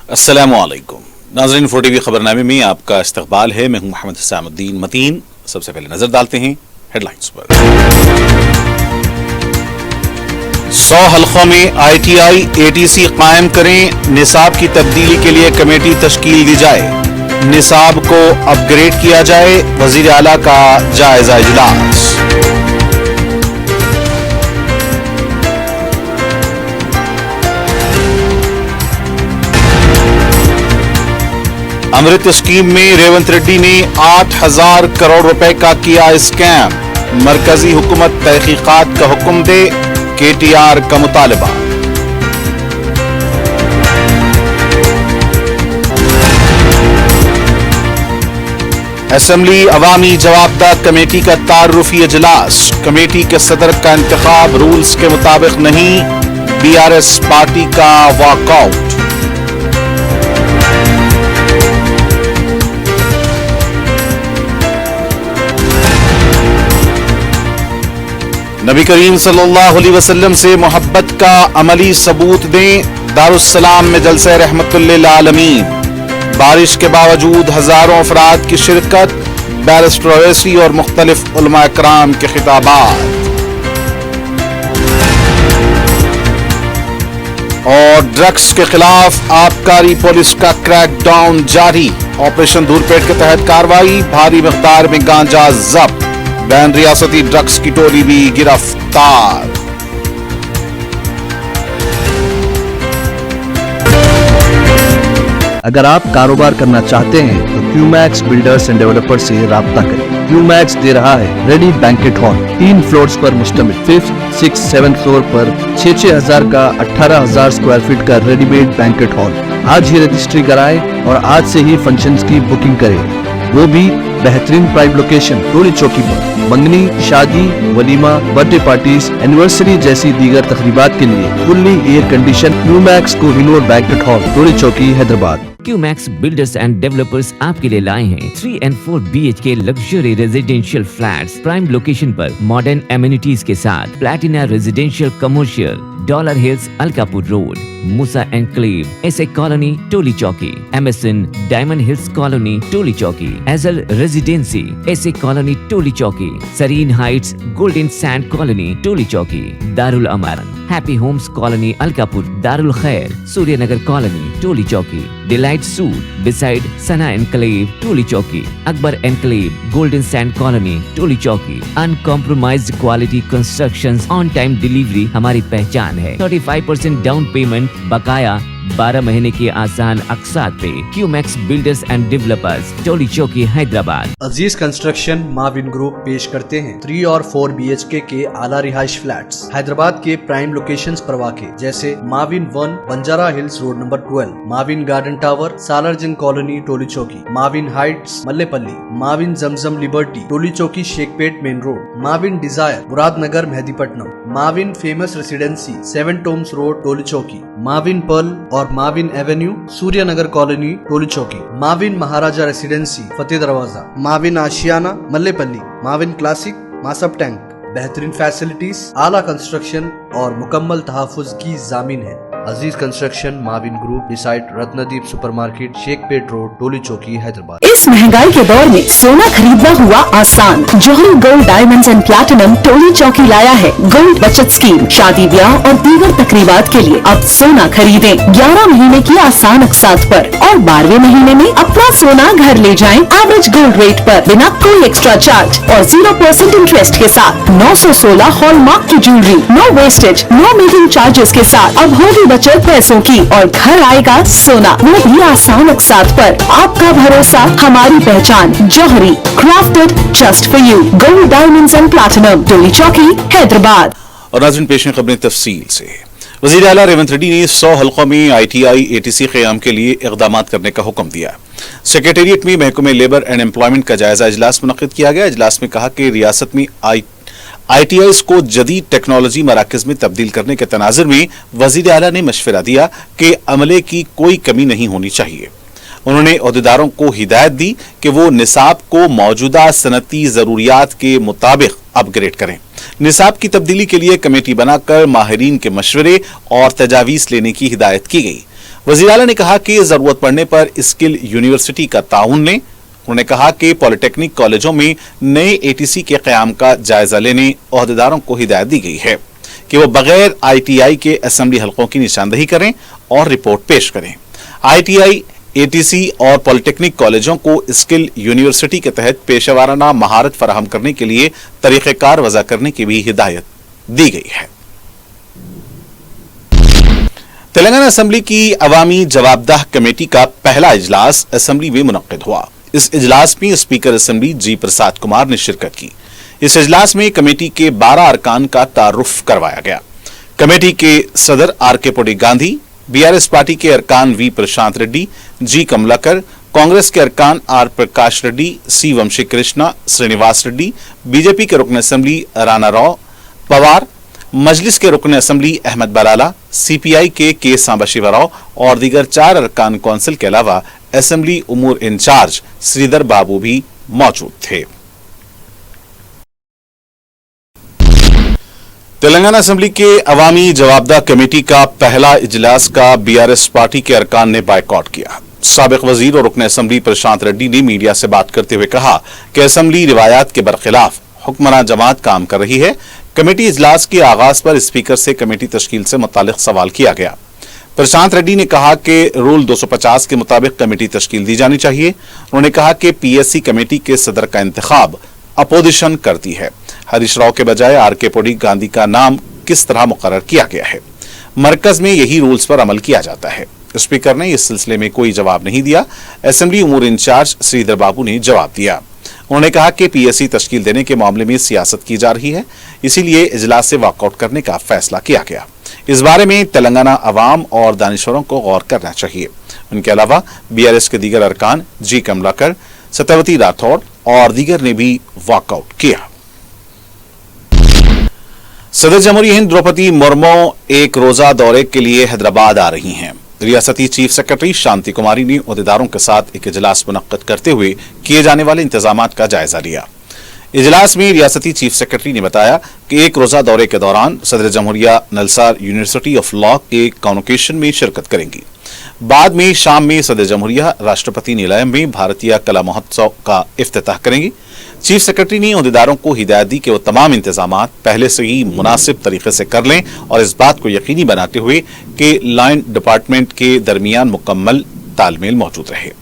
السلام علیکم ناظرین، 4TV خبرنامے میں آپ کا استقبال ہے۔ میں ہوں محمد حسام الدین متین۔ سب سے پہلے نظر ڈالتے ہیں ہیڈ لائنز پر۔ 100 حلقوں میں ITI ATC قائم کریں، نصاب کی تبدیلی کے لیے کمیٹی تشکیل دی جائے، نصاب کو اپ گریڈ کیا جائے، وزیر اعلیٰ کا جائزہ اجلاس۔ امرت اسکیم میں ریونت ریڈی نے 8,000 کروڑ روپے کا کیا اسکیم، مرکزی حکومت تحقیقات کا حکم دے، KTR کا مطالبہ۔ اسمبلی عوامی جوابدہ کمیٹی کا تعارفی اجلاس، کمیٹی کے صدر کا انتخاب رولز کے مطابق نہیں، BRS پارٹی کا واک آؤٹ۔ نبی کریم صلی اللہ علیہ وسلم سے محبت کا عملی ثبوت دیں، دارالسلام میں جلسہ رحمت للعالمین۔ بارش کے باوجود ہزاروں افراد کی شرکت، بیرسٹر اویسی اور مختلف علماء کرام کے خطابات۔ اور ڈرگس کے خلاف آبکاری پولیس کا کریک ڈاؤن جاری، آپریشن دھول پیٹ کے تحت کارروائی، بھاری مقدار میں گانجا ضبط، بین ریاستی ڈرگس کی ٹولی بھی گرفتار۔ اگر آپ کاروبار کرنا چاہتے ہیں تو QMax بلڈرز اینڈ ڈیولپر سے رابطہ کریں۔ QMax دے رہا ہے ریڈی بینکٹ ہال، 3 فلورز پر مشتمل، 5th 6th 7th فلور پر 6,000 کا 18,000 اسکوائر فٹ کا ریڈی میڈ بینکٹ ہال۔ آج ہی رجسٹری کرائیں اور آج سے ہی فنکشنز کی بکنگ کریں، وہ بھی بہترین پرائم لوکیشن ٹولی چوکی پر۔ منگنی، شادی، ولیمہ، برتھ ڈے پارٹیز، اینیورسری جیسی دیگر تقریبات کے لیے fully air condition QMax Kohinoor banquet hall, Toli Chowki, Hyderabad. QMax builders and developers آپ کے لیے لائے ہیں 3 and 4 BHK luxury residential flats prime location پر، ماڈرن ایمینٹیز کے ساتھ، Platina residential commercial, dollar hills Alkapur road, Moosa enclave, S A colony Toli Chowki, MSN diamond hills colony Toli Chowki, ایزل residency S A colony Toli Chowki, Sareen heights golden sand colony Toli چوکی، دارالامارن happy homes colony Alkapur, دارالخیر Surya Nagar colony Toli Chowki, delight suite beside Sana enclave Toli Chowki, Akbar enclave golden sand colony Toli Chowki. Uncompromised quality constructions, on time delivery ہماری پہچان ہے۔ 35% down payment, بقایا 12 مہینے کی آسان اقساط پہ۔ QMax بلڈرز اینڈ ڈیولپرز، ٹولی چوکی، حیدرآباد۔ عزیز کنسٹرکشن معاون گروپ پیش کرتے ہیں 3 اور 4 BHK کے اعلیٰ رہائش فلیٹس، حیدرآباد کے پرائم لوکیشنز پر واقع، جیسے معاون 1 بنجارہ ہلز روڈ نمبر 12، معاون گارڈن ٹاور سالار جنگ کالونی ٹولی چوکی، معاون ہائٹس ملے پلی، معاون زمزم لبرٹی ٹولی چوکی شیخ پیٹ مین روڈ، معاون ڈیزائر مراد نگر مہدی پٹنم، معاون فیمس ریسیڈنسی 7 ٹومز روڈ ٹولی چوکی، معاون پرل اور معاون ایونیو سوریہ نگر کالونی ٹولی چوکی، معاون مہاراجہ ریسیڈنسی فتح دروازہ، معاون آشیانہ ملے پلی، معاون کلاسک ماسب ٹینک۔ بہترین فیسلٹیز، اعلیٰ کنسٹرکشن اور مکمل تحفظ کی ضامن ہے۔ عزیز کنسٹرکشن معاون گروپ ڈیسائڈ رتندیپ سپر مارکیٹ شیخ پیٹ روڈ ٹولی چوکی، حیدرآباد۔ اس مہنگائی کے دور میں سونا خریدنا ہوا آسان، جوہری gold diamonds and platinum Toli Chowki لایا ہے گولڈ بچت اسکیم۔ شادی بیاہ اور دیگر تقریبات کے لیے اب سونا خریدیں 11 مہینے کی آسان اقساط پر، اور 12ویں مہینے میں اپنا سونا گھر لے جائیں ایوریج گولڈ ریٹ پر، بنا کوئی ایکسٹرا چارج اور 0% انٹرسٹ کے ساتھ۔ 916 ہال مارک کی جیولری، نو ویسٹیج، نو میکنگ چارجز کے ساتھ۔ اب ہوگی بچت پیسوں کی اور گھر آئے گا سونا، وہ بھی آسان اقساط پر۔ آپ کا بھروسہ، ہماری پہچان، جوہری، crafted just for you، gold diamonds and platinum, ٹولی چوکی، حیدرآباد۔ اور ناظرین، پیش ہیں خبریں تفصیل سے۔ وزیر اعلیٰ ریونت ریڈی نے 100 حلقوں میں ITI ATC قیام کے لیے اقدامات کرنے کا حکم دیا۔ سیکریٹریٹ میں محکمہ لیبر اینڈ امپلائمنٹ کا جائزہ اجلاس منعقد کیا گیا۔ اجلاس میں کہا کہ ریاست میں ITIs کو جدید ٹیکنالوجی مراکز میں تبدیل کرنے کے تناظر میں وزیر اعلیٰ نے مشورہ دیا کہ عملے کی کوئی کمی نہیں ہونی چاہیے۔ انہوں نے عہدیداروں کو ہدایت دی کہ وہ نصاب کو موجودہ صنعتی ضروریات کے مطابق اپ گریڈ کریں۔ निसाब की तब्दीली के लिए कमेटी बनाकर माहिरीन के मशवरे और तजावीज लेने की हिदायत की गई। वज़ीर आला ने कहा कि जरूरत पड़ने पर स्किल यूनिवर्सिटी का ताउन लें। उन्होंने कहा कि पॉलिटेक्निक कॉलेजों में नए एटीसी के क़याम का जायजा लेने ओहदेदारों को हिदायत दी गई है कि वो बगैर ITI के असेंबली हलकों की निशानदही करें और रिपोर्ट पेश करें। ITI, ATC और पॉलिटेक्निक कॉलेजों को स्किल यूनिवर्सिटी के तहत पेशेवाराना महारत फराहम करने के लिए तरीक़ेकार वज़ा करने की भी हिदायत दी गई है। तेलंगाना असेंबली की अवामी जवाबदाह कमेटी का पहला इजलास असेंबली में मुनक्किद हुआ। इस इजलास में स्पीकर असेंबली जी प्रसाद कुमार ने शिरकत की। इस इजलास में कमेटी के 12 अरकान का तारुफ करवाया गया। कमेटी के सदर RK पोडी गांधी, BRS पार्टी के अरकान V प्रशांत रेड्डी, G कमलाकर, कांग्रेस के अरकान R प्रकाश रेड्डी, C वंशी कृष्णा, श्रीनिवास रेड्डी, बीजेपी के रुकन असेंबली राणा राव पवार, मजलिस के रुकन असेंबली अहमद बलाला, CPI के K सांबा शिवराव और दीगर 4 अरकान कौंसिल के अलावा असेंबली उमूर इंचार्ज श्रीधर बाबू भी मौजूद थे। तेलंगाना असेंबली के अवामी जवाबदाह कमेटी का पहला इजलास का BRS पार्टी के अरकान ने बायकॉट किया। साबिक वजीर और रुकन असेंबली प्रशांत रेड्डी ने मीडिया से बात करते हुए कहा कि असेंबली रिवायात के बरखिलाफ हुक्मरान जमात काम कर रही है। कमेटी इजलास के आगाज पर स्पीकर से कमेटी तश्कील से मुतालिक सवाल किया गया। प्रशांत रेड्डी ने कहा कि रूल 250 के मुताबिक कमेटी तश्कील दी जानी चाहिए। उन्होंने कहा कि PSC कमेटी के सदर का इंतखाब अपोजिशन करती है। हरीश राव के बजाय RK पोडी गांधी का नाम किस तरह मुकर्रर किया गया है? मरकज में यही रूल्स पर अमल किया जाता है। स्पीकर ने इस सिलसिले में कोई जवाब नहीं दिया। असेंबली उमूर इंचार्ज श्रीधर बाबू ने जवाब दिया। उन्होंने कहा कि PSC तश्कील देने के मामले में सियासत की जा रही है, इसीलिए इजलास से वॉकआउट करने का फैसला किया गया। इस बारे में तेलंगाना अवाम और दानिशवरों को गौर करना चाहिए। उनके अलावा BRS के दीगर अरकान G कमलाकर, सत्यवती राठौड़ और दीगर ने भी वॉकआउट किया। सदर जमहूरिया हिंद द्रौपदी मुर्मू एक रोजा दौरे के लिए हैदराबाद आ रही हैं। रियासती चीफ सेक्रेटरी शांति कुमारी ने ओहदेदारों के साथ एक इजलास मुनक्किद करते हुए किए जाने वाले इंतजामात का जायजा लिया। इजलास में रियासती चीफ सेक्रेटरी ने बताया कि एक रोजा दौरे के दौरान सदर जमहूरिया नलसार यूनिवर्सिटी ऑफ लॉ के कॉन्वोकेशन में शिरकत करेंगी। बाद में शाम में सदर जमहूरिया राष्ट्रपति निलयम में भारतीय कला महोत्सव का इफ्तिताह करेंगी। चीफ सेक्रेटरी ने ओहदेदारों को हिदायत दी कि वो तमाम इंतजामात पहले से ही मुनासिब तरीके से कर लें और इस बात को यकीनी बनाते हुए कि लाइन डिपार्टमेंट के दरमियान मुकम्मल तालमेल मौजूद रहे।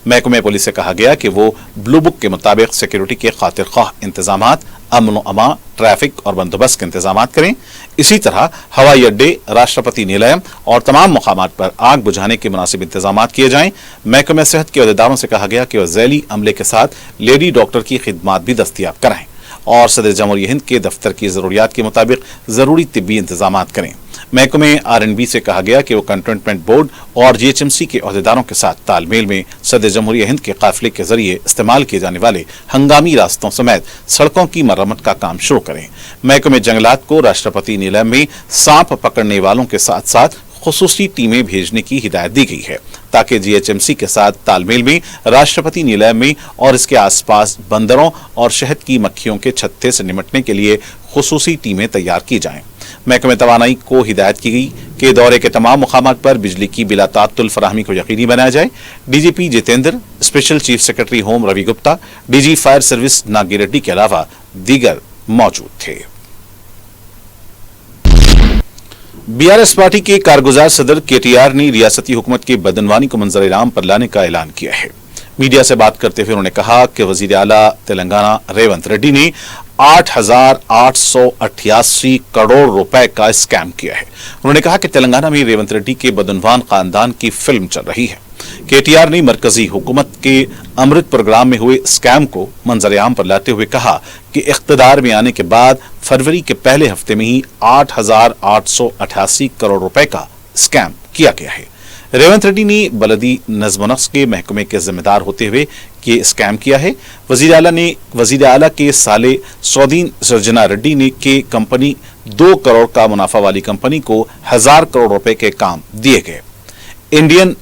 महकमे पुलिस से कहा गया कि वो ब्लू बुक के मुताबिक सिक्योरिटी के खातिर ख्वाह इंतजामात, अमन व अमा, ट्रैफिक और बंदोबस्त के इंतजामात करें। इसी तरह हवाई अड्डे, राष्ट्रपति निलयम और तमाम मकामात पर आग बुझाने के मुनासिब इंतजामात किए जाएं। महकमे सेहत के अहदेदारों से कहा गया कि वह झैली अमले के साथ लेडी डॉक्टर की खिदमात भी दस्तियाब कराएं और सदर जमहूरिया हिंद के दफ्तर की जरूरियात के मुताबिक जरूरी तिब्बी इंतजामात करें। महकमे R&B से कहा गया कि वो कंटोनमेंट बोर्ड और GHMC के अहदेदारों के साथ तालमेल में सदर जमहूरिया हिंद के काफिले के जरिए इस्तेमाल किए जाने वाले हंगामी रास्तों समेत सड़कों की मरम्मत का काम शुरू करें। महकमे जंगलात को राष्ट्रपति निलयम में सांप पकड़ने वालों के साथ साथ खुसूसी टीमें भेजने की हिदायत दी गई है ताकि GHMC के साथ तालमेल में राष्ट्रपति निलयम में और इसके आसपास बंदरों और शहद की मक्खियों के छत्ते से निपटने के लिए खुसूसी टीमें तैयार की जाएं। महकमे तवानाई को हिदायत की गई कि दौरे के तमाम मुकामात पर बिजली की बिला ताअत्तुल फराहमी को यकीनी बनाया जाए। DGP Jitendra, special chief secretary home Ravi Gupta, DG fire service Nagi Reddy के अलावा दीगर मौजूद थे। BRS पार्टी के कारगुजार सदर KTR ने रियासती हुकूमत के बदनवानी को मंजर-ए-आम पर लाने का ऐलान किया है। मीडिया से बात करते हुए उन्होंने कहा कि वजीर आला तेलंगाना रेवंत रेड्डी ने 8,888 करोड़ रुपए का स्कैम किया है। उन्होंने कहा कि तेलंगाना में रेवंत रेड्डी के बदनवान खानदान की फिल्म चल रही है। KTR ने मरकजी हुकूमत के अमृत प्रोग्राम में हुए स्कैम को मंजर-ए-आम पर लाते हुए कहा कि इख्तिदार में आने के बाद फरवरी के पहले हफ्ते में ही 8,888 करोड़ रुपए का स्कैम किया गया है। रेवंत रेड्डी ने बलदी नज़्म-ओ-नस्क के महकमे के जिम्मेदार होते हुए ये स्कैम किया है। वजीर आला के साले सौदीन सर्जना रेड्डी ने के कंपनी 2 करोड़ का मुनाफा वाली कंपनी को 1000 करोड़ रुपए के काम दिए गए। इंडियन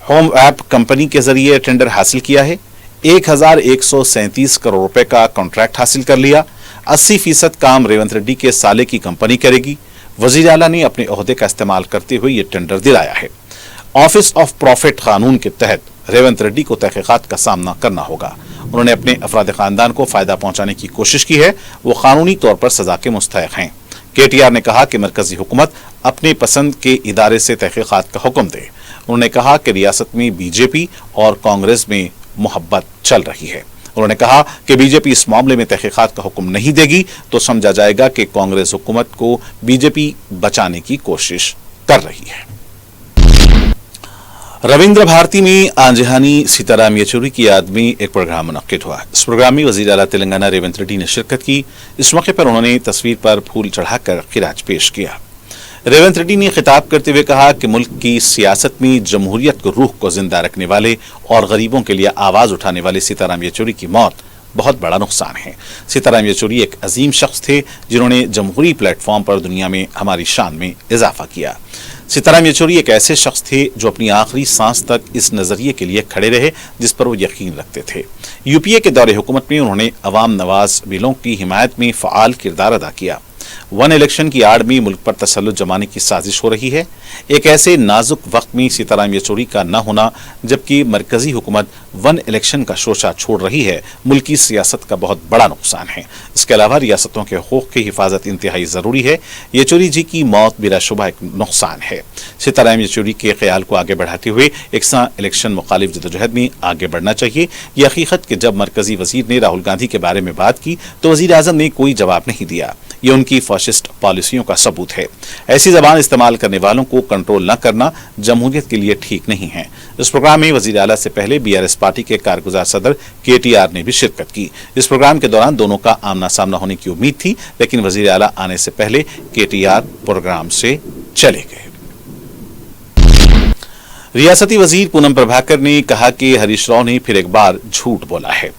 होम ऐप कंपनी के जरिए टेंडर हासिल किया है। 1137 करोड़ रुपए का कॉन्ट्रैक्ट हासिल कर लिया। 80% काम रेवंत रेड्डी के साले की कंपनी करेगी। वजीर आला ने अपने ओहदे का इस्तेमाल करते हुए ये टेंडर दिलाया है। ऑफिस ऑफ प्रॉफिट कानून के तहत रेवंत रेड्डी को तहकीकात का सामना करना होगा। उन्होंने अपने अफराद खानदान को फायदा पहुंचाने की कोशिश की है, वो कानूनी तौर पर सजा के मुस्तहक हैं। केटीआर ने कहा कि मरकजी हुकूमत अपने पसंद के इदारे से तहकीकात का हुक्म दे। उन्होंने कहा कि रियासत में बीजेपी और कांग्रेस में मोहब्बत चल रही है। उन्होंने कहा कि बीजेपी इस मामले में तहकीकात का हुक्म नहीं देगी तो समझा जाएगा कि कांग्रेस हुकूमत को बीजेपी बचाने की कोशिश कर रही है। रविंद्र भारती में आंजहानी सीताराम येचुरी की याद में एक प्रोग्राम मुनक्किद हुआ। इस प्रोग्राम में वजीर आला तेलंगाना रेवंत रेड्डी ने शिरकत की। इस मौके पर उन्होंने तस्वीर पर फूल चढ़ाकर खिराज पेश किया। रेवंत रेड्डी ने खिताब करते हुए कहा कि मुल्क की सियासत में जमहूरियत को रूह को जिंदा रखने वाले और गरीबों के लिए आवाज उठाने वाले सीताराम येचुरी की मौत बहुत बड़ा नुकसान है। सीताराम येचुरी एक अजीम शख्स थे जिन्होंने जमहूरी प्लेटफॉर्म पर दुनिया में हमारी शान में इजाफा किया। सीताराम येचुरी एक ऐसे शख्स थे जो अपनी आखिरी सांस तक इस नजरिए के लिए खड़े रहे जिस पर वो यकीन रखते थे। यूपीए के दौरे हुकूमत में उन्होंने अवाम नवाज बिलों की हिमायत में फ़आल किरदार अदा किया। वन इलेक्शन की आड़ में मुल्क पर तसल्लुत जमाने की साजिश हो रही है। एक ऐसे नाजुक वक्त में सीताराम येचुरी का न होना, जबकि मरकजी हुकूमत वन इलेक्शन का शोशा छोड़ रही है, मुल्की सियासत का बहुत बड़ा नुकसान है। इसके अलावा रियासतों के हकूक़ की हिफाजत इंतहाई ज़रूरी है। येचुरी जी की मौत बिलाशुबा एक नुकसान है। सीताराम येचुरी के ख्याल को आगे बढ़ाते हुए एकसां इलेक्शन मुखालिफ जदोजहद में आगे बढ़ना चाहिए। यह हकीकत कि जब मरकजी वजीर ने राहुल गांधी के बारे में बात की तो वजीर आजम ने कोई जवाब नहीं दिया। ये उनकी फाशिस्ट पॉलिसियों का सबूत है। ऐसी जबान इस्तेमाल करने वालों को कंट्रोल न करना जमहूरियत के लिए ठीक नहीं है। इस प्रोग्राम में वजीर आला से पहले बीआरएस पार्टी के कारगुजार सदर केटीआर ने भी शिरकत की। इस प्रोग्राम के दौरान दोनों का आमना सामना होने की उम्मीद थी, लेकिन वजीर आला आने से पहले केटीआर प्रोग्राम से चले गए। रियासती वजीर पूनम प्रभाकर ने कहा कि हरीश राव ने फिर एक बार झूठ बोला है।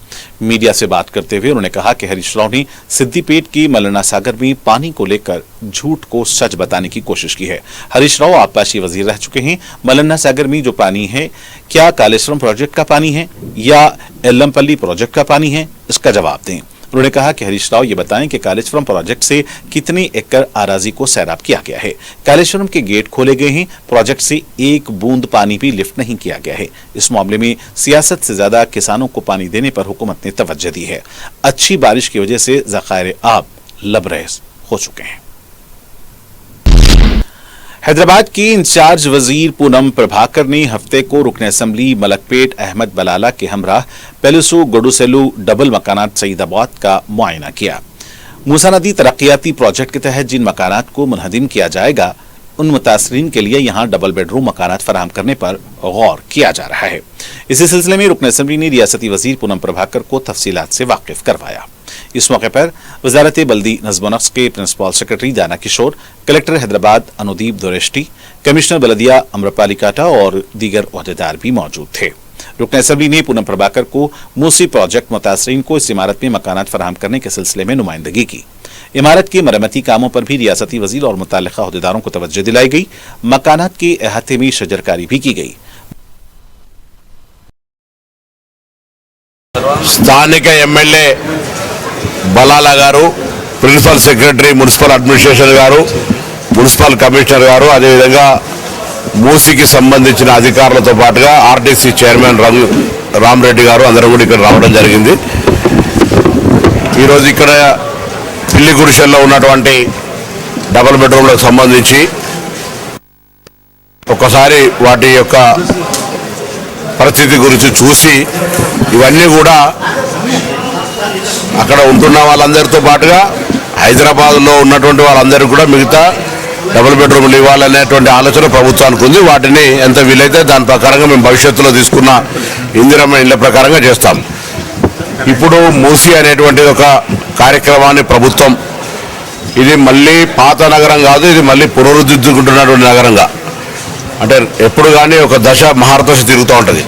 मीडिया से बात करते हुए उन्होंने कहा कि हरीश राव ने सिद्दीपेट की मलना सागर में पानी को लेकर झूठ को सच बताने की कोशिश की है। हरीश राव आबपाशी वजीर रह चुके हैं। मलना सागर में जो पानी है क्या कालेश्वरम प्रोजेक्ट का पानी है या एल्लमपल्ली प्रोजेक्ट का पानी है, इसका जवाब दें। उन्होंने कहा कि हरीश राव ये बताएं कि कालेश्वरम प्रोजेक्ट से कितने एकड़ आराजी को सैराब किया गया है। कालेश्वरम के गेट खोले गए हैं, प्रोजेक्ट से एक बूंद पानी भी लिफ्ट नहीं किया गया है। इस मामले में सियासत से ज्यादा किसानों को पानी देने पर हुकूमत ने तवज्जो दी है। अच्छी बारिश की वजह से ज़खायर आब लबरेज हो चुके हैं। हैदराबाद की इंचार्ज वजीर पूनम प्रभाकर ने हफ्ते को रुकन असम्बली मलकपेट अहमद बलाला के हमराह पेलुसू गोडुसेलू डबल मकानात सईदाबाद का मुआयना किया। मूसा नदी तरक्याती प्रोजेक्ट के तहत जिन मकानात को मुनहदिम किया जाएगा उन मुतासरीन के लिए यहाँ डबल बेडरूम मकानात फराहम करने पर गौर किया जा रहा है। इसी सिलसिले में रुकन असम्बली ने रियासती वजीर पूनम प्रभाकर को तफसीलात से वाकिफ करवाया। इस मौके पर वजारत बल्दी नज़्म नक्श के प्रिंसिपल सेक्रेटरी दाना किशोर, कलेक्टर हैदराबाद अनुदीप दोरेष्टी, कमिश्नर बलदिया अम्रपाली काटा और दीगर ओहदेदार भी मौजूद थे। रुकन असम्बली ने पूनम प्रभाकर को मूसी प्रोजेक्ट मुतासरीन को इस इमारत में मकानात फराहम करने के सिलसिले में नुमाइंदगी की। इमारत के मरम्मती कामों पर भी रियासती वजीर और मुताल्लिका ओहदेदारों को तवज्जो दिलाई गई। मकानात के अहाते में शजरकारी भी की गई। స్థానిక ఎమ్మెల్యే బలాలా గారు, ప్రిన్సిపల్ సెక్రటరీ మున్సిపల్ అడ్మినిస్ట్రేషన్ గారు, మున్సిపల్ కమిషనర్ గారు, అదేవిధంగా మూసీకి సంబంధించిన అధికారులతో పాటుగా ఆర్టీసీ చైర్మన్ రామరెడ్డి గారు అందరూ కూడా ఇక్కడ రావడం జరిగింది. ఈరోజు ఇక్కడ పిల్లి గుడిసెల్లో ఉన్నటువంటి డబుల్ బెడ్రూమ్లకు సంబంధించి ఒకసారి వాటి యొక్క పరిస్థితి గురించి చూసి ఇవన్నీ కూడా అక్కడ ఉంటున్న వాళ్ళందరితో పాటుగా హైదరాబాద్లో ఉన్నటువంటి వాళ్ళందరికీ కూడా మిగతా డబుల్ బెడ్రూమ్లు ఇవ్వాలనేటువంటి ఆలోచన ప్రభుత్వానికి ఉంది. వాటిని ఎంత వీలైతే దాని ప్రకారంగా మేము భవిష్యత్తులో తీసుకున్న ఇందిరమ్మ ఇళ్ల ప్రకారంగా చేస్తాం. ఇప్పుడు మూసీ అనేటువంటి ఒక కార్యక్రమాన్ని ప్రభుత్వం ఇది మళ్ళీ పాత నగరం కాదు, ఇది మళ్ళీ పునరుద్ధరించుకుంటున్నటువంటి నగరంగా, అంటే ఎప్పుడు కానీ ఒక దశ మహారదశ తిరుగుతూ ఉంటుంది.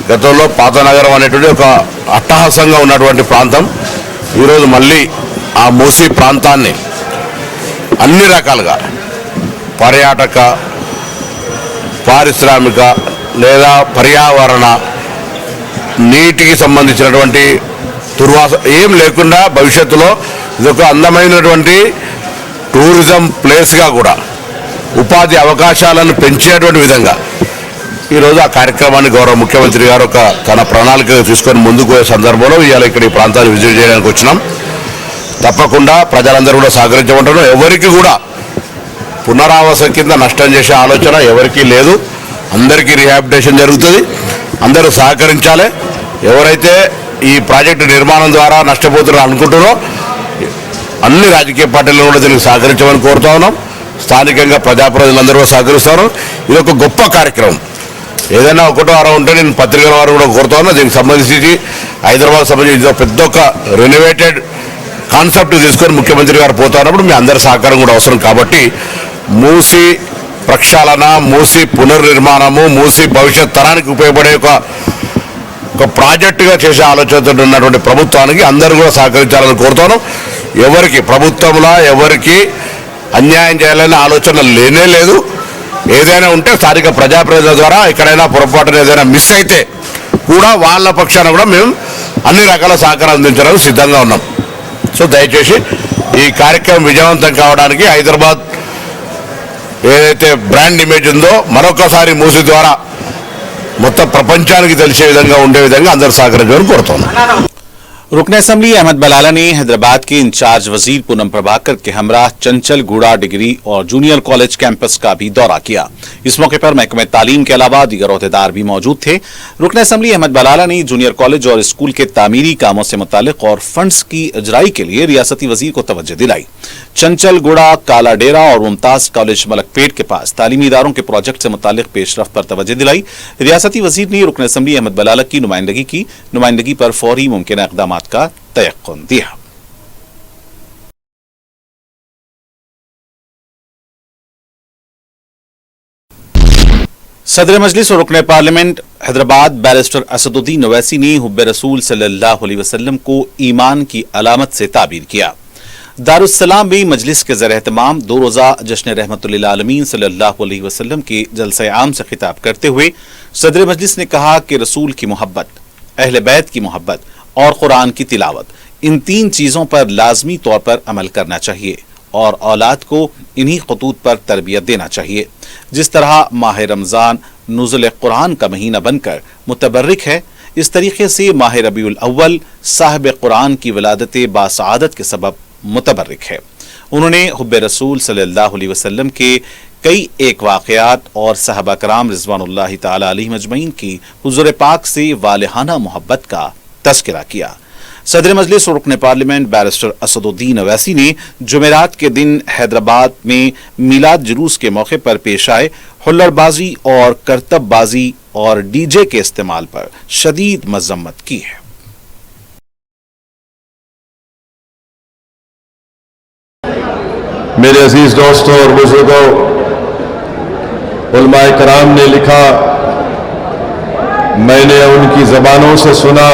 గతంలో పాత నగరం అనేటువంటి ఒక అట్టహాసంగా ఉన్నటువంటి ప్రాంతం ఈరోజు మళ్ళీ ఆ మూసీ ప్రాంతాన్ని అన్ని రకాలుగా పర్యాటక, పారిశ్రామిక లేదా పర్యావరణ, నీటికి సంబంధించినటువంటి దుర్వాస ఏం లేకుండా భవిష్యత్తులో ఇదొక అందమైనటువంటి టూరిజం ప్లేస్గా కూడా ఉపాధి అవకాశాలను పెంచేటువంటి విధంగా ఈరోజు ఆ కార్యక్రమాన్ని గౌరవ ముఖ్యమంత్రి గారు తన ప్రణాళిక తీసుకొని ముందుకు పోయే సందర్భంలో ఇవాళ ఇక్కడ ఈ ప్రాంతాన్ని విజిట్ చేయడానికి వచ్చినాం. తప్పకుండా ప్రజలందరూ కూడా సహకరించమంటారు. ఎవరికి కూడా పునరావాసం కింద నష్టం చేసే ఆలోచన ఎవరికీ లేదు. అందరికీ రీహాబిలిటేషన్ జరుగుతుంది. అందరూ సహకరించాలి. ఎవరైతే ఈ ప్రాజెక్టు నిర్మాణం ద్వారా నష్టపోతున్నారో అనుకుంటున్నారో అన్ని రాజకీయ పార్టీలను కూడా దీనికి సహకరించమని కోరుతా ఉన్నాం. స్థానికంగా ప్రజాప్రతినిధులందరూ కూడా సహకరిస్తారు. ఇది ఒక గొప్ప కార్యక్రమం. ఏదైనా ఒకటో వారం ఉంటే నేను పత్రికల వారు కూడా కోరుతా ఉన్నా. దీనికి సంబంధించి హైదరాబాద్ సంబంధించి పెద్ద ఒక రెనోవేటెడ్ కాన్సెప్ట్ తీసుకొని ముఖ్యమంత్రి గారు పోతా ఉన్నప్పుడు మీ అందరి సహకారం కూడా అవసరం. కాబట్టి మూసి ప్రక్షాళన, మూసి పునర్నిర్మాణము, మూసి భవిష్యత్ తరానికి ఉపయోగపడే ఒక ప్రాజెక్టుగా చేసే ఆలోచనతో ఉన్నటువంటి ప్రభుత్వానికి అందరూ కూడా సహకరించాలని కోరుతాను. ఎవరికి ప్రభుత్వంలో ఎవరికి అన్యాయం చేయాలనే ఆలోచన లేనే లేదు. ఏదైనా ఉంటే స్థానిక ప్రజాప్రతినిధుల ద్వారా ఎక్కడైనా పొరపాటున ఏదైనా మిస్ అయితే కూడా వాళ్ళ పక్షాన కూడా మేము అన్ని రకాల సహకారం అందించడానికి సిద్ధంగా ఉన్నాం. సో దయచేసి ఈ కార్యక్రమం విజయవంతం కావడానికి హైదరాబాద్ ఏదైతే బ్రాండ్ ఇమేజ్ ఉందో మరొకసారి మూసి ద్వారా మొత్తం ప్రపంచానికి తెలిసే విధంగా ఉండే విధంగా అందరూ సహకరించాలని కోరుతున్నాం. रुकन असम्बली अहमद बलाला ने हैदराबाद के इंचार्ज वजीर पूनम प्रभाकर के हमरा चंचल गूड़ा डिग्री और जूनियर कॉलेज कैंपस का भी दौरा किया। इस मौके पर महकमे तालीम के अलावा दीगर अहदेदार भी मौजूद थे। रुकन असम्बली अहमद बलाला ने जूनियर कॉलेज और स्कूल के तामीरी कामों से मुतालिक और फंड्स की इजराई के लिए रियासती वजीर को तवज्जो दिलाई। चंचल गूड़ा, काला डेरा और मुमताज कॉलेज मलकपेट के पास तालीमी इदारों के प्रोजेक्ट से मुतालिक पेशरफ पर तवज्जो दिलाई। रियासती वजीर ने रुकन असम्बली अहमद बलाला की नुमाइंदगी पर फौरी मुमकिन इक़दाम का तयक्कुन दिया। सदर मजलिस और रुकन पार्लियामेंट हैदराबाद बैरिस्टर असदुद्दीन ओवैसी ने हुब्बे रसूल सल्लल्लाहु अलैहि वसल्लम को ईमान की अलामत से ताबीर किया। दारुस्सलाम में मजलिस के ज़र एहतमाम 2 रोज़ा जश्न रहमतुल्लिल आलमीन सल्लल्लाहु अलैहि वसल्लम के जलसा आम से खिताब करते हुए सदर मजलिस ने कहा कि रसूल की मोहब्बत, अहले बैत की मोहब्बत और कुरान की तिलावत, इन 3 चीज़ों पर लाजमी तौर पर अमल करना चाहिए और औलाद को इन्हीं खतूत पर तरबियत देना चाहिए। जिस तरह माह रमज़ान नुज़ुल कुरान का महीना बनकर मुतबर्रिक है, इस तरीके से माह रबीउल अव्वल साहिब कुरान की विलादत बासआदत के सबब मुतबर्रिक है। उन्होंने हुब्बे रसूल सल्लल्लाहु अलैहि वसल्लम के कई एक वाक़यात और सहाबा कराम रिज़वानुल्लाहि ताला अलैहिम अजमईन की हुज़ूर पाक से वालिहाना मोहब्बत का तज़किरा किया। सदर मजलिस और रुकन पार्लियामेंट बैरिस्टर असदुद्दीन ओवैसी ने जुमेरात के दिन हैदराबाद में मिलाद जुलूस के मौके पर पेश आए हुल्लड़बाजी और करतबबाजी और डीजे के इस्तेमाल पर शदीद मज़म्मत की है। मेरे अजीज दोस्तों और बुजुर्गों, उलमाए कराम ने लिखा, मैंने उनकी ज़बानों से सुना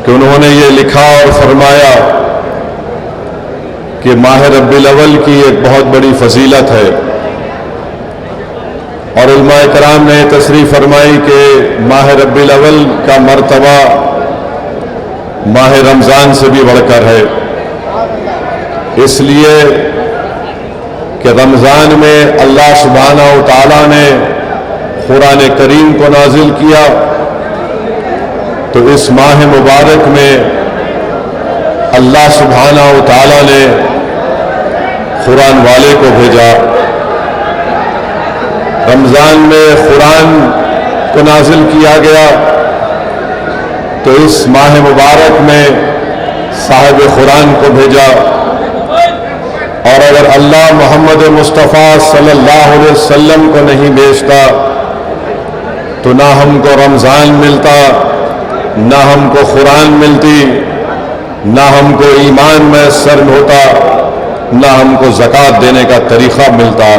कि उन्होंने ये लिखा और फरमाया कि माह रब्बिल अव्वल की एक बहुत बड़ी फजीलत है। और उलमाए कराम ने तशरीफ़ फरमाई कि माह रब्बिल अव्वल का मर्तबा माह रमज़ान से भी बढ़कर है, इसलिए कि रमज़ान में अल्लाह सुब्हानहू व तआला ने कुरान करीम को नाजिल किया, तो इस माह मुबारक में अल्लाह सुब्हानहू व तआला ने कुरान वाले को भेजा। रमज़ान में कुरान को नाजिल किया गया, तो इस माह मुबारक में साहिब कुरान को भेजा। और अगर अल्लाह मोहम्मद मुस्तफ़ा सल्लल्लाहु अलैहि वसल्लम को नहीं भेजता तो ना हमको रमज़ान मिलता, ना हमको कुरान मिलती, ना हमको ईमान मैसर होता, ना हमको ज़कात देने का तरीक़ा मिलता।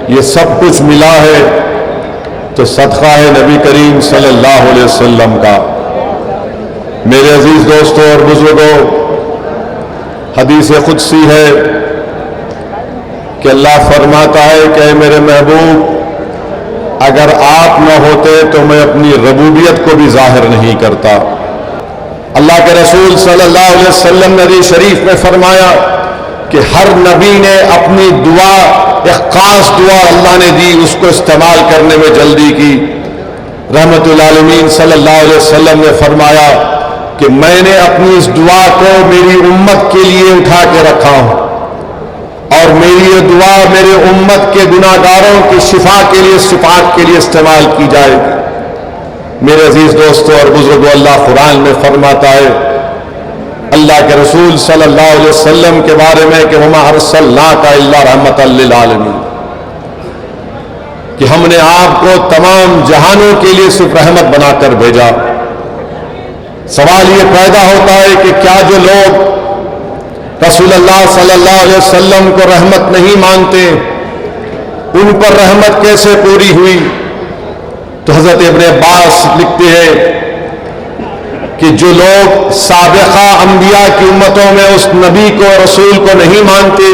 ये सब कुछ मिला है तो सदका है नबी करीम सल्लल्लाहु अलैहि वसल्लम का। मेरे अजीज़ दोस्तों और बुजुर्गों, हदीस कुदसी है कि अल्लाह फरमाता है कि मेरे महबूब, अगर आप न होते तो मैं अपनी रबूबियत को भी जाहिर नहीं करता। اللہ کے رسول صلی اللہ علیہ وسلم نے حدیث شریف میں فرمایا کہ ہر نبی نے اپنی دعا، ایک خاص دعا اللہ نے دی، اس کو استعمال کرنے میں جلدی کی۔ رحمت العالمین صلی اللہ علیہ وسلم نے فرمایا کہ میں نے اپنی اس دعا کو میری امت کے لیے اٹھا کے رکھا ہوں، اور میری یہ دعا میرے امت کے گناہگاروں کی شفا کے لیے، شفاعت کے لیے استعمال کی جائے گی۔ میرے عزیز دوستوں اور بزرگوں، اللہ قرآن میں فرماتا ہے اللہ کے رسول صلی اللہ علیہ وسلم کے بارے میں کہ وما ارسلناک الا رحمۃ للعالمین، کہ ہم نے آپ کو تمام جہانوں کے لیے صرف رحمت بنا کر بھیجا۔ سوال یہ پیدا ہوتا ہے کہ کیا جو لوگ رسول اللہ صلی اللہ علیہ وسلم کو رحمت نہیں مانتے، ان پر رحمت کیسے پوری ہوئی؟ تو حضرت ابن عباس لکھتے ہیں کہ جو لوگ سابقہ انبیاء کی امتوں میں اس نبی کو، رسول کو نہیں مانتے،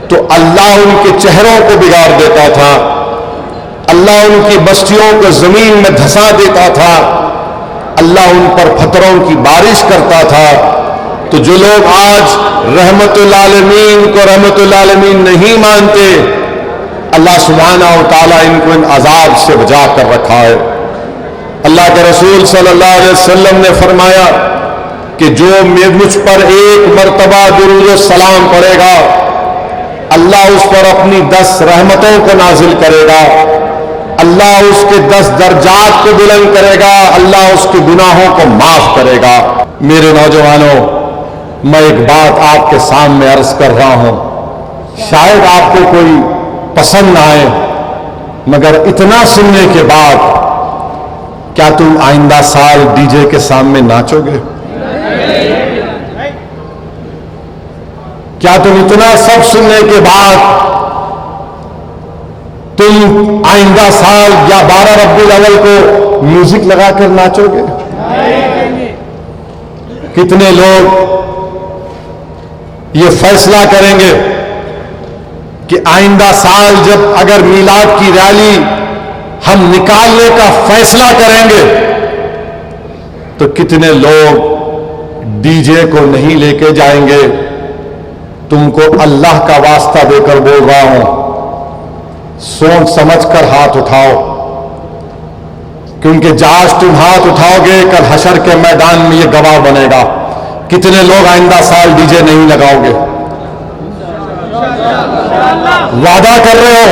تو اللہ ان کے چہروں کو بگاڑ دیتا تھا، اللہ ان کی بستیوں کو زمین میں دھسا دیتا تھا، اللہ ان پر پتھروں کی بارش کرتا تھا۔ تو جو لوگ آج رحمت العالمین کو رحمت العالمین نہیں مانتے، اللہ سبحانہ و تعالیٰ ان کو ان عذاب سے بچا کر رکھا ہے۔ اللہ کے رسول صلی اللہ علیہ وسلم نے فرمایا کہ جو مجھ پر ایک مرتبہ درود و سلام پڑھے گا، اللہ اس پر اپنی 10 رحمتوں کو نازل کرے گا، اللہ اس کے 10 درجات کو بلند کرے گا، اللہ اس کے گناہوں کو معاف کرے گا۔ میرے نوجوانوں، میں ایک بات آپ کے سامنے عرض کر رہا ہوں، شاید آپ کو کوئی پسند نہ آئے، مگر اتنا سننے کے بعد کیا تم آئندہ سال ڈی جے کے سامنے ناچو گے؟ کیا تم اتنا سب سننے کے بعد تم آئندہ سال یا 12 ربیع الاول کو میوزک لگا کر ناچو گے؟ کتنے لوگ یہ فیصلہ کریں گے کہ آئندہ سال جب اگر میلاد کی ریلی ہم نکالنے کا فیصلہ کریں گے تو کتنے لوگ ڈی جے کو نہیں لے کے جائیں گے؟ تم کو اللہ کا واسطہ دے کر بول رہا ہوں، سوچ سمجھ کر ہاتھ اٹھاؤ، کیونکہ جاج تم ہاتھ اٹھاؤ گے کل حشر کے میدان میں یہ گواہ بنے گا۔ کتنے لوگ آئندہ سال ڈی جے نہیں لگاؤ گے؟ وعدہ کر رہے ہو؟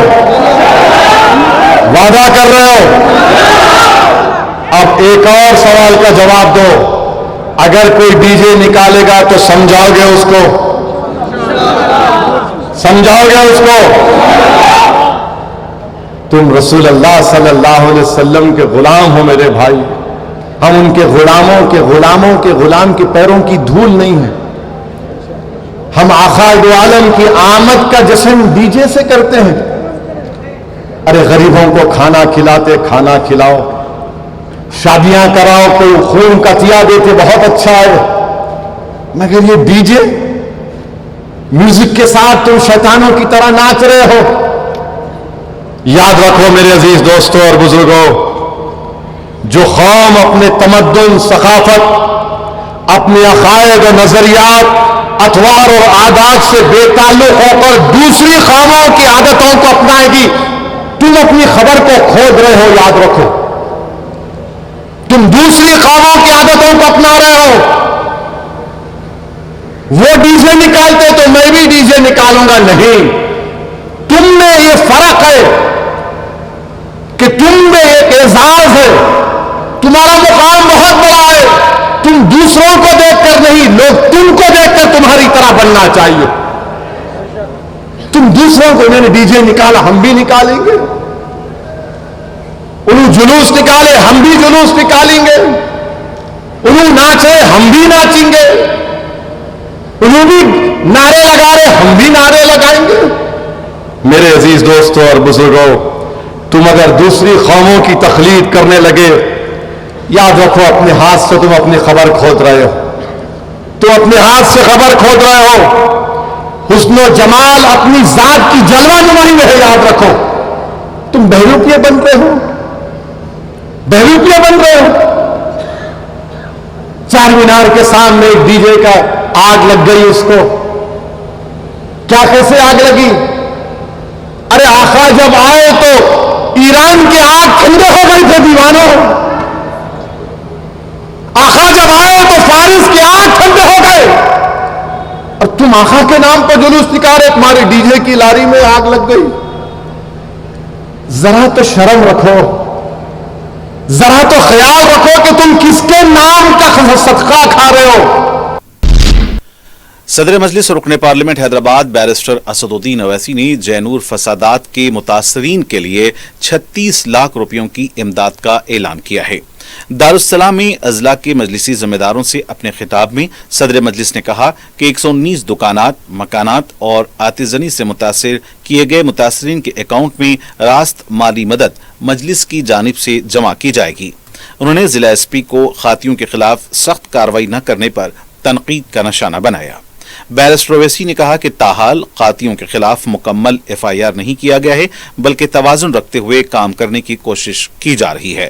وعدہ کر رہے ہو؟ اب ایک اور سوال کا جواب دو، اگر کوئی ڈی جے نکالے گا تو سمجھاؤ گے اس کو؟ سمجھاؤ گے اس کو؟ تم رسول اللہ صلی اللہ علیہ وسلم کے غلام ہو میرے بھائی، ہم ان کے غلاموں کے غلام کے پیروں کی دھول نہیں ہے۔ ہم آقا دو عالم کی آمد کا جشن ڈی جے سے کرتے ہیں۔ ارے غریبوں کو کھانا کھلاتے، کھانا کھلاؤ، شادیاں کراؤ، کوئی خون کا عطیہ دیتے، بہت اچھا ہے، مگر یہ ڈی جے میوزک کے ساتھ تم شیطانوں کی طرح ناچ رہے ہو۔ یاد رکھو میرے عزیز دوستوں اور بزرگوں، جو قوم اپنے تمدن، ثقافت، اپنے عقائد و نظریات، اطوار اور عادات سے بے تعلق ہو کر دوسری قوموں کی عادتوں کو اپنائے گی، تم اپنی خبر کو کھود رہے ہو۔ یاد رکھو، تم دوسری قوموں کی عادتوں کو اپنا رہے ہو۔ وہ ڈی جے نکالتے تو میں بھی ڈی جے نکالوں گا، نہیں، تم میں یہ فرق ہے کہ تم میں ایک اعزاز ہے، تمہارا مقام بہت بڑا ہے، تم دوسروں کو دیکھ کر نہیں، لوگ تم کو دیکھ کر تمہاری طرح بننا چاہیے۔ تم دوسروں کو، انہوں نے ڈی جے نکالا ہم بھی نکالیں گے، انہوں جلوس نکالے ہم بھی جلوس نکالیں گے، انہوں ناچے ہم بھی ناچیں گے، انہوں بھی نعرے لگا رہے ہم بھی نعرے لگائیں گے۔ میرے عزیز دوستوں اور بزرگوں، تم اگر دوسری قوموں کی تقلید کرنے لگے، یاد رکھو اپنے ہاتھ سے تم اپنی خبر کھود رہے ہو، تم اپنے ہاتھ سے خبر کھود رہے ہو۔ حسن و جمال اپنی ذات کی جلوہ نمائی میں ہے، یاد رکھو، تم بہروپیے بن رہے ہو، بہروپیے بن رہے ہو۔ چار مینار مینار کے سامنے ایک ڈی جے کا آگ لگ گئی اس کو. کیا کیسے آگ لگی؟ ارے آقا جب آئے تو ایران کے آگ ٹھنڈے ہو گئے تھے دیوانوں. آقا جب آئے تو فارس کے آگ ٹھنڈے ہو گئے اور تم آقا کے نام پر جلوس نکالے, تمہاری ڈی جے کی لاری میں آگ لگ گئی. ذرا تو شرم رکھو, ذرا تو خیال رکھو کہ تم کس کے نام کا صدقہ کھا رہے ہو. صدر مجلس رکن پارلیمنٹ حیدرآباد بیرسٹر اسد الدین اویسی نے جینور فسادات کے متاثرین کے لیے 36 لاکھ روپیوں کی امداد کا اعلان کیا ہے. دارالسلام میں اضلاع کے مجلسی ذمہ داروں سے اپنے خطاب میں صدر مجلس نے کہا کہ 119 دکانات, مکانات اور آتشزنی سے متاثر کیے گئے متاثرین کے اکاؤنٹ میں راست مالی مدد مجلس کی جانب سے جمع کی جائے گی. انہوں نے ضلع ایس پی کو خاطیوں کے خلاف سخت کارروائی نہ کرنے پر تنقید کا نشانہ بنایا. بیرسٹر اویسی نے کہا کہ تاحال قاتیوں کے خلاف مکمل ایف آئی آر نہیں کیا گیا ہے بلکہ توازن رکھتے ہوئے کام کرنے کی کوشش کی جا رہی ہے.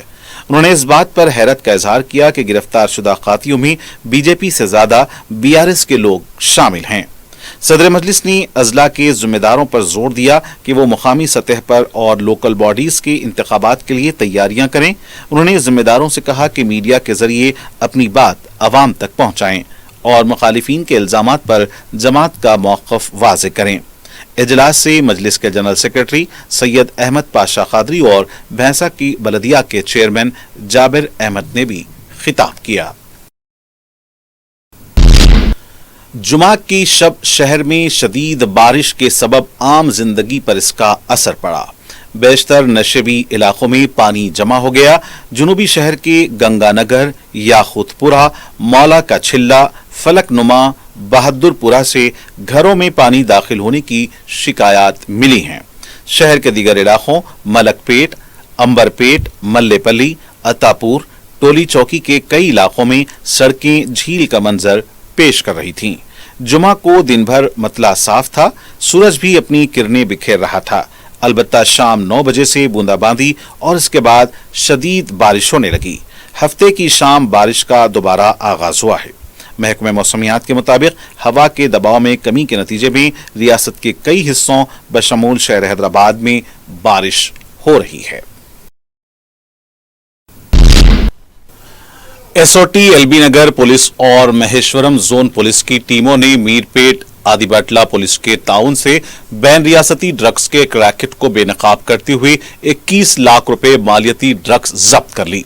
انہوں نے اس بات پر حیرت کا اظہار کیا کہ گرفتار شدہ قاتیوں میں بی جے پی سے زیادہ بی آر ایس کے لوگ شامل ہیں. صدر مجلس نے اضلاع کے ذمہ داروں پر زور دیا کہ وہ مقامی سطح پر اور لوکل باڈیز کے انتخابات کے لیے تیاریاں کریں. انہوں نے ذمہ داروں سے کہا کہ میڈیا کے ذریعے اپنی بات عوام تک پہنچائیں اور مخالفین کے الزامات پر جماعت کا موقف واضح کریں. اجلاس سے مجلس کے جنرل سیکرٹری سید احمد پاشا قادری اور بھینسا کی بلدیہ کے چیئرمین جابر احمد نے بھی خطاب کیا. جمعہ کی شب شہر میں شدید بارش کے سبب عام زندگی پر اس کا اثر پڑا. بیشتر نشیبی علاقوں میں پانی جمع ہو گیا. جنوبی شہر کے گنگا نگر, یاقوت پورہ, مولا کا چھلا, فلک نما, بہادر پورہ سے گھروں میں پانی داخل ہونے کی شکایات ملی ہیں. شہر کے دیگر علاقوں ملک پیٹ, امبر پیٹ, ملے پلی, عطاپور, ٹولی چوکی کے کئی علاقوں میں سڑکیں جھیل کا منظر پیش کر رہی تھیں. جمعہ کو دن بھر مطلع صاف تھا, سورج بھی اپنی کرنیں بکھیر رہا تھا. البتہ شام 9 بجے سے بوندا باندی اور اس کے بعد شدید بارش ہونے لگی. ہفتے کی شام بارش کا دوبارہ آغاز ہوا ہے. محکمہ موسمیات کے مطابق ہوا کے دباؤ میں کمی کے نتیجے میں ریاست کے کئی حصوں بشمول شہر حیدرآباد میں بارش ہو رہی ہے. S O T L B Nagar police اور مہیشورم زون پولیس کی ٹیموں نے میر پیٹ آدی باٹلہ پولیس کے تعاون سے بین ریاستی ڈرگز کے ایک ریکٹ کو بے نقاب کرتے ہوئے 21 لاکھ روپے مالیتی ڈرگز ضبط کر لی.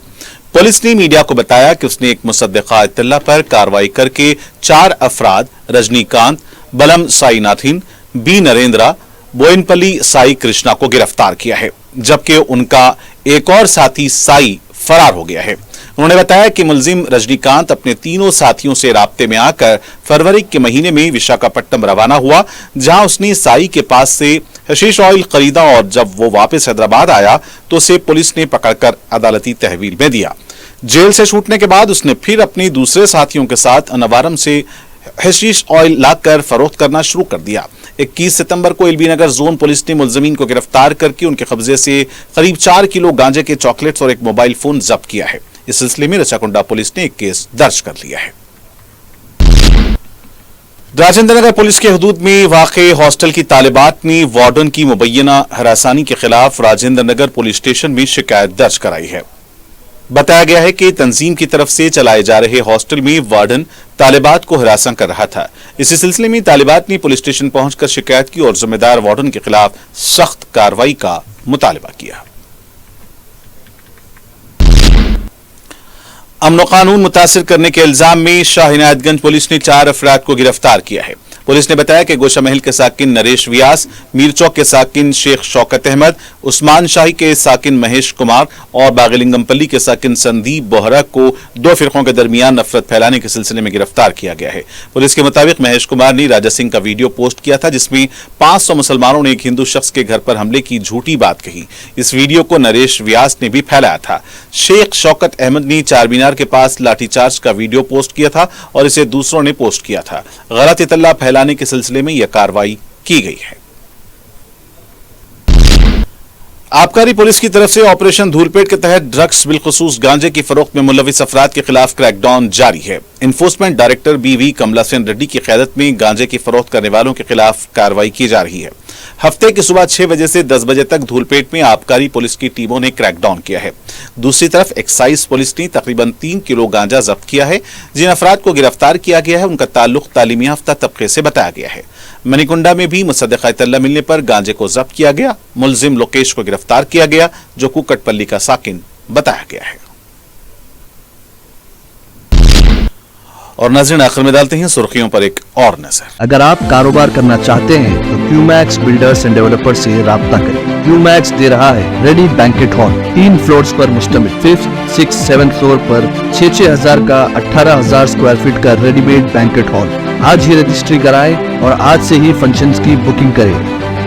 پولیس نے میڈیا کو بتایا کہ اس نے ایک مصدقہ اطلاع پر کارروائی کر کے 4 افراد رجنی کانت, بلم سائی ناتھن, بی نریندرا, بوئن پلی سائی کرشنا کو گرفتار کیا ہے, جبکہ ان کا ایک اور ساتھی سائی فرار ہو گیا ہے. انہوں نے بتایا کہ ملزم رجنی کانت اپنے تینوں ساتھیوں سے رابطے میں آ کر فروری کے مہینے میں وشاکھاپٹنم روانہ ہوا, جہاں اس نے سائی کے پاس سے حشیش آئل خریدا اور جب وہ واپس حیدرآباد آیا تو اسے پولیس نے پکڑ کر عدالتی تحویل میں دیا. جیل سے چھوٹنے کے بعد اس نے پھر اپنے دوسرے ساتھیوں کے ساتھ انوارم سے حشیش آئل لا کر فروخت کرنا شروع کر دیا. 21 ستمبر کو L B Nagar zone police نے ملزمین کو گرفتار کر کے ان کے قبضے سے قریب 4 کلو گانجے کے چاکلیٹس اور ایک موبائل فون ضبط کیا ہے. اس سلسلے میں رچاکنڈا پولیس نے ایک کیس درج کر لیا ہے. راجندر نگر پولیس کے حدود میں واقع ہاسٹل کی طالبات نے وارڈن کی مبینہ ہراسانی کے خلاف راجندر نگر پولیس اسٹیشن میں شکایت درج کرائی ہے. بتایا گیا ہے کہ تنظیم کی طرف سے چلائے جا رہے ہاسٹل میں وارڈن طالبات کو ہراساں کر رہا تھا. اسی سلسلے میں طالبات نے پولیس اسٹیشن پہنچ کر شکایت کی اور ذمہ دار وارڈن کے خلاف سخت کارروائی کا مطالبہ کیا. امن و قانون متاثر کرنے کے الزام میں شاہ عنایت گنج پولیس نے 4 افراد کو گرفتار کیا ہے. پولیس نے بتایا کہ گوشہ محل کے ساکن نریش ویاس, میر چوک کے ساکن شیخ شوکت احمد, عثمان شاہی کے ساکن مہیش کمار اور باغلنگم پلی کے ساکن سندیپ بوہرا کو 2 فرقوں کے درمیان نفرت پھیلانے کے سلسلے میں گرفتار کیا گیا ہے. پولیس کے مطابق مہیش کمار نے راجا سنگھ کا ویڈیو پوسٹ کیا تھا جس میں 500 مسلمانوں نے ایک ہندو شخص کے گھر پر حملے کی جھوٹی بات کہی. اس ویڈیو کو نریش ویاس نے بھی پھیلایا تھا. شیخ شوکت احمد نے چار مینار کے پاس لاٹھی چارج کا ویڈیو پوسٹ کیا تھا اور اسے دوسروں نے پوسٹ کیا تھا. غلط اطلاع پھیلانے کے سلسلے میں یہ کارروائی کی گئی ہے. आबकारी पुलिस की तरफ से ऑपरेशन धूलपेट के तहत ड्रग्स बिलखुसूस गांजे की फरोख्त में मुलविस अफराद के खिलाफ क्रैकडाउन जारी है। इन्फोर्समेंट डायरेक्टर BV कमला सेन रेड्डी की क़यादत में गांजे की फरोख्त करने वालों के खिलाफ कार्रवाई की जा रही है। हफ्ते की सुबह 6 बजे से 10 बजे तक धूलपेट में आबकारी पुलिस की टीमों ने क्रैकडाउन किया है। दूसरी तरफ एक्साइज पुलिस ने तकरीबन 3 किलो गांजा जब्त किया है। जिन अफराद को गिरफ्तार किया गया है उनका ताल्लुक तालीमी याफ्ता तबके से बताया गया है। मनीकुंडा में भी मुसद्दक़ा इत्तला मिलने पर गांजे को जब्त किया गया। मुलजिम लोकेश को गिरफ्तार किया गया जो कुकटपल्ली का साकिन बताया गया है। और नाज़रीन, आखिर में डालते हैं सुर्खियों पर एक और नजर। अगर आप कारोबार करना चाहते हैं तो क्यूमैक्स बिल्डर्स एंड डेवलपर्स से राब्ता करें। क्यूमैक्स दे रहा है रेडी बैंकेट हॉल 3 फ्लोर्स पर मुश्तमिल 5th, 6th, 7th फ्लोर पर 6,000 का 18,000 स्क्वायर फीट का रेडीमेड बैंकेट हॉल। आज ही रजिस्ट्री कराएं और आज से ही फंक्शंस की बुकिंग करें,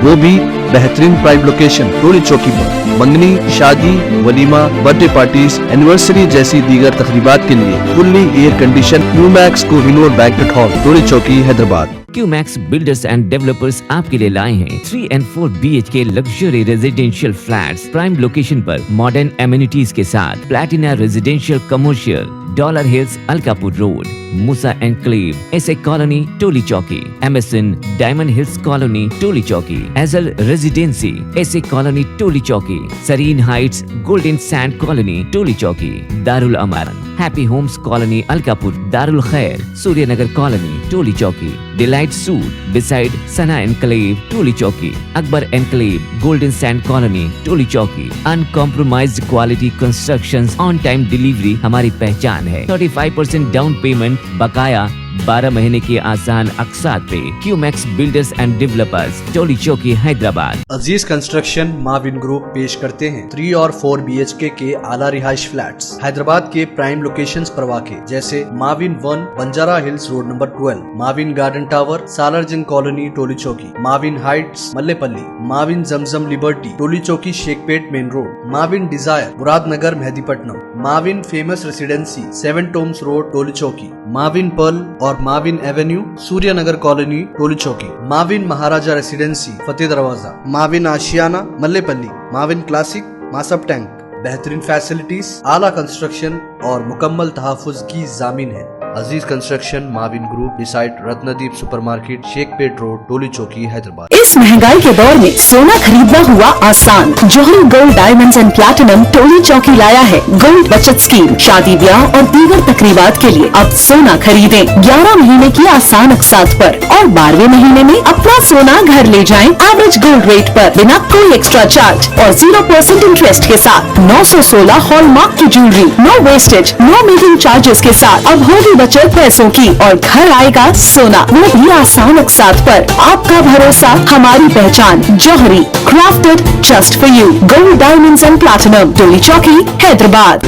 वो भी बेहतरीन प्राइम लोकेशन टोली चौकी पर। मंगनी, शादी, वलीमा, बर्थडे पार्टीज, एनिवर्सरी जैसी दीगर तकरीबात के लिए fully air condition QMax Kohinoor banquet hall Toli Chowki Hyderabad. QMax builders and developers आपके लिए लाए हैं 3 and 4 BHK luxury residential flats prime location पर मॉडर्न एमिनिटीज के साथ Platina residential commercial, dollar hills, Alkapur road, Moosa enclave, S A colony, Toli Chowki, MSN diamond hills colony, Toli Chowki, एजल residency, S A colony, Toli Chowki, Sareen heights, golden sand colony, Toli Chowki, Darul Aman, happy homes colony, Alkapur, Darul Khair, Suryanagar colony, Toli Chowki, delight suite beside Sana enclave, Toli Chowki, Akbar enclave, golden sand colony, Toli Chowki. Uncompromised quality constructions, on time delivery हमारी पहचान है। 35% down payment, बकाया 12 महीने के आसान अक़सात पे। QMax builders and developers, Toli Chowki, Hyderabad. Aziz construction Mavin group पेश करते हैं 3 और 4 BHK के आला रिहाइश फ्लैट्स हैदराबाद के प्राइम लोकेशंस पर वाक़े, जैसे Mavin 1 Banjara hills road number 12, Mavin garden tower, Salarjung colony, Toli Chowki, Mavin heights, Mallepally, Mavin Zamzam liberty, Toli Chowki, Shaikpet main road, Mavin desire, Muradnagar, Mehdipatnam, Mavin famous residency, 7 tombs road, Toli Chowki, Mavin pearl और Mavin avenue, Suryanagar colony, Toli Chowki, Mavin Maharaja residency, Fateh Darwaza, Mavin Ashiana, Mallepally, Mavin classic, Masab tank. बेहतरीन फैसिलिटीज, आला कंस्ट्रक्शन और मुकम्मल तहफ़्फ़ुज़ की ज़ामिन है। Aziz construction Mavin group beside Ratnadeep supermarket, Shaikpet road, Toli Chowki, Hyderabad. इस महंगाई के दौर में सोना खरीदना हुआ आसान। जौहरी gold diamonds and platinum Toli चौकी लाया है गोल्ड बचत स्कीम। शादी, ब्याह और दीगर तकरीबात के लिए अब सोना खरीदें 11 महीने की आसान अक़सात पर और 12वें महीने में अपना सोना घर ले जाएं एवरेज गोल्ड रेट पर, बिना कोई एक्स्ट्रा चार्ज और 0% इंटरेस्ट के साथ। 916 हॉलमार्क की jewellery, no wastage, no making charges के साथ। अब होगी बचत पैसों की और घर आएगा सोना, वो भी आसान अक़सात पर। आपका भरोसा, हमारी पहचान। Jauhari, crafted just for you. Gold diamonds and platinum, Toli Chowki, Hyderabad.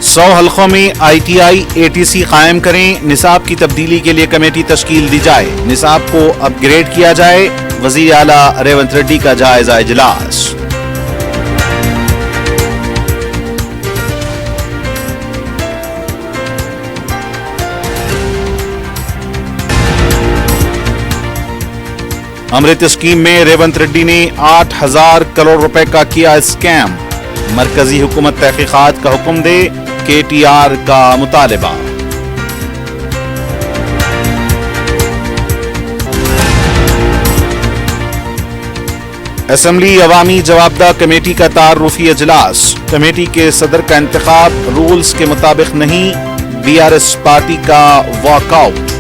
100 हलकों में ITI ATC कायम करें। निसाब की तब्दीली के लिए कमेटी तश्कील दी जाए। निसाब को अपग्रेड किया जाए। वज़ीर आला रेवंत रेड्डी का जायजा इजलास। अमृत स्कीम में रेवंत रेड्डी ने 8,000 करोड़ रुपए का किया स्कैम। मरकजी हुकूमत तहकीकात का हुक्म दे, KTR का मुतालबा। असेंबली अवामी जवाबदा कमेटी का तारुफी इजलास। कमेटी के सदर का इंतखाब रूल्स के मुताबिक नहीं, BRS पार्टी का वॉकआउट।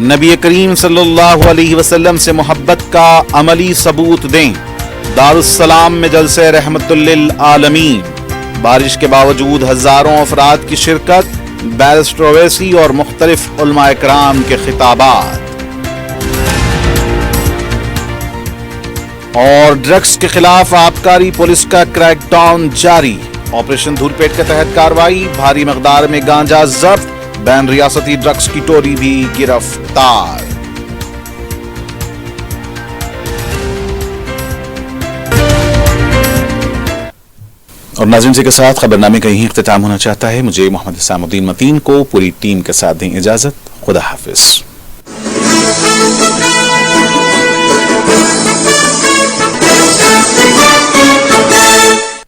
नबी करीम सल्लल्लाहु अलैहि वसल्लम से मोहब्बत का अमली सबूत दें। दारुस्सलाम में जलसे रहमतुल लिल आलमीन। बारिश के बावजूद हजारों अफराद की शिरकत। बैरिस्टर ओवैसी और मुख्तलिफ उलमा इकराम के खिताबात। और ड्रग्स के खिलाफ आबकारी पुलिस का क्रैकडाउन जारी। ऑपरेशन धूलपेट के तहत कार्रवाई। भारी मकदार में गांजा जब्त। बैन रियासती ड्रग्स की टोली भी गिरफ्तार। और नाज़रीन जी के साथ खबरनामे का यही इख्तिताम होना चाहता है। मुझे मोहम्मद इसामुद्दीन मतीन को पूरी टीम के साथ दें इजाज़त। खुदा हाफिज।